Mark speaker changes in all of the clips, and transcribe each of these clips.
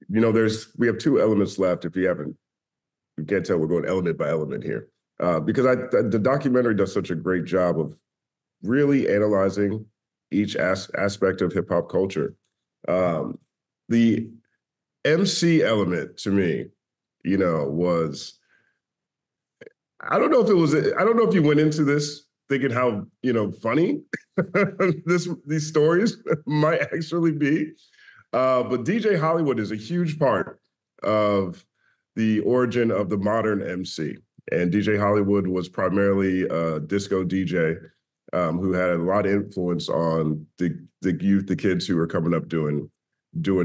Speaker 1: we have two elements left. If you can't tell, we're going element by element here. Because the documentary does such a great job of really analyzing each aspect of hip hop culture. The MC element to me, was, I don't know if you went into this thinking how, funny these stories might actually be. But DJ Hollywood is a huge part of the origin of the modern MC. And DJ Hollywood was primarily a disco DJ who had a lot of influence on the youth, the kids who were coming up doing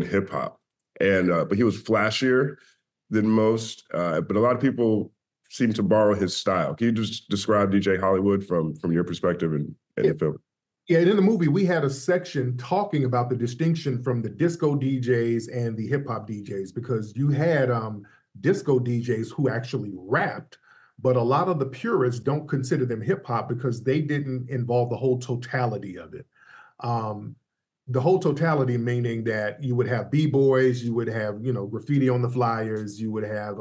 Speaker 1: hip hop. And but he was flashier than most, but a lot of people seem to borrow his style. Can you just describe DJ Hollywood from your perspective in the film?
Speaker 2: Yeah, and in the movie, we had a section talking about the distinction from the disco DJs and the hip hop DJs, because you had disco DJs who actually rapped, but a lot of the purists don't consider them hip hop because they didn't involve the whole totality of it. The whole totality meaning that you would have b-boys, you would have, graffiti on the flyers, you would have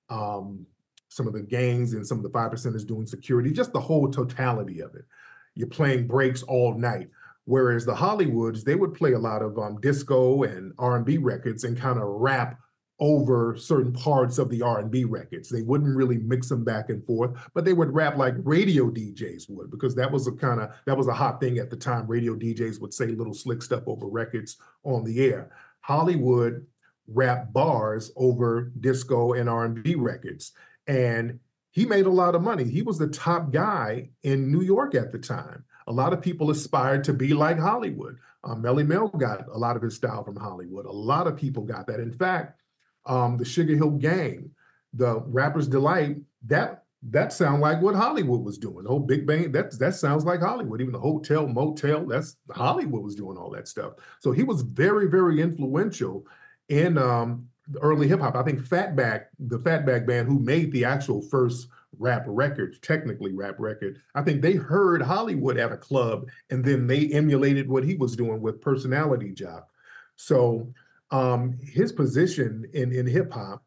Speaker 2: some of the gangs and some of the 5%ers doing security, just the whole totality of it. You're playing breaks all night. Whereas the Hollywoods, they would play a lot of disco and R&B records and kind of rap over certain parts of the R&B records. They wouldn't really mix them back and forth, but they would rap like radio DJs would, because that was a hot thing at the time. Radio DJs would say little slick stuff over records on the air. Hollywood rap bars over disco and R&B records. And he made a lot of money. He was the top guy in New York at the time. A lot of people aspired to be like Hollywood. Melly Mel got a lot of his style from Hollywood. A lot of people got that. In fact, the Sugar Hill Gang, the Rapper's Delight, that sound like what Hollywood was doing. The whole Big Bang, that sounds like Hollywood. Even the Hotel Motel, that's Hollywood was doing all that stuff. So he was very, very influential in the early hip hop. I think the Fatback Band, who made the actual first rap record, technically rap record, I think they heard Hollywood at a club and then they emulated what he was doing with Personality Job. So his position in hip hop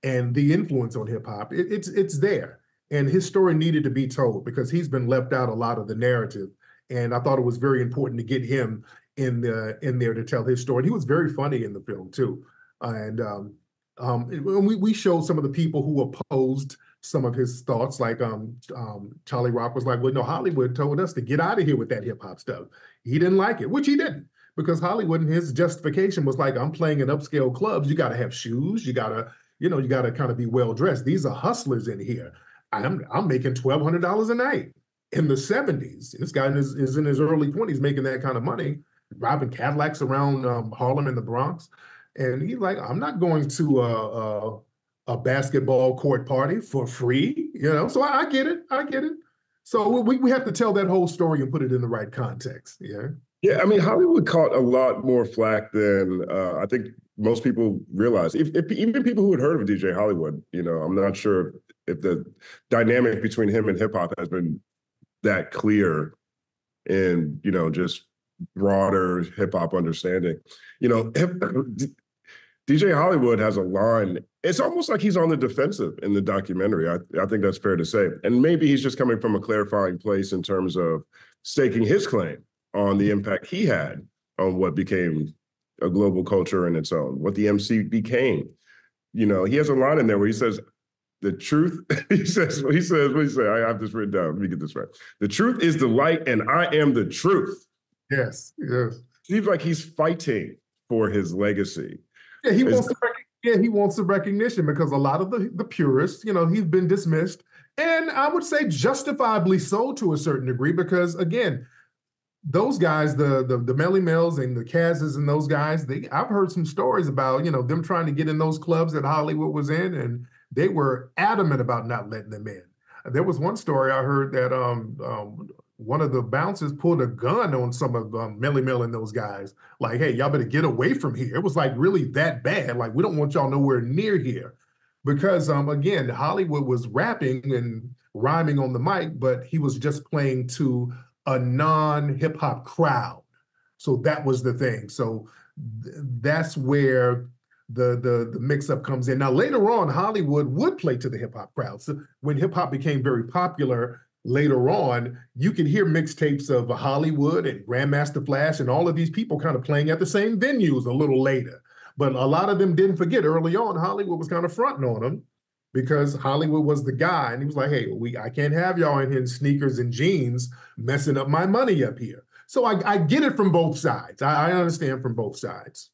Speaker 2: and the influence on hip hop, it's there. And his story needed to be told because he's been left out a lot of the narrative. And I thought it was very important to get him in there to tell his story. And he was very funny in the film too. And we showed some of the people who opposed some of his thoughts, like Charlie Rock was like, well, no, Hollywood told us to get out of here with that hip hop stuff. He didn't like it, which he didn't, because Hollywood and his justification was like, I'm playing in upscale clubs. You got to have shoes. You got to kind of be well dressed. These are hustlers in here. I'm making $1,200 a night in the 70s. This guy is in his early 20s making that kind of money, driving Cadillacs around Harlem and the Bronx. And he's like, I'm not going to a basketball court party for free, So I get it. So we have to tell that whole story and put it in the right context. Yeah.
Speaker 1: Yeah, I mean, Hollywood caught a lot more flack than I think most people realize. Even people who had heard of DJ Hollywood, I'm not sure if the dynamic between him and hip hop has been that clear in, just broader hip hop understanding. DJ Hollywood has a line. It's almost like he's on the defensive in the documentary. I think that's fair to say. And maybe he's just coming from a clarifying place in terms of staking his claim on the impact he had on what became a global culture in its own, what the MC became. He has a line in there where he says, the truth, he says, what he say? I have this written down. Let me get this right. The truth is the light and I am the truth.
Speaker 2: Yes.
Speaker 1: Seems like he's fighting for his legacy.
Speaker 2: Yeah, he wants the recognition because a lot of the purists, he's been dismissed. And I would say justifiably so to a certain degree, because again, those guys, the Melly Mells and the Cazzes and those guys, I've heard some stories about, them trying to get in those clubs that Hollywood was in, and they were adamant about not letting them in. There was one story I heard that one of the bouncers pulled a gun on some of Melly Mel and those guys. Like, hey, y'all better get away from here. It was like really that bad. Like, we don't want y'all nowhere near here. Because again, Hollywood was rapping and rhyming on the mic, but he was just playing to a non-hip hop crowd. So that was the thing. So that's where the mix-up comes in. Now, later on, Hollywood would play to the hip-hop crowd. So when hip-hop became very popular later on, you could hear mixtapes of Hollywood and Grandmaster Flash and all of these people kind of playing at the same venues a little later. But a lot of them didn't forget early on, Hollywood was kind of fronting on them because Hollywood was the guy. And he was like, hey, I can't have y'all in here in sneakers and jeans messing up my money up here. So I get it from both sides. I understand from both sides.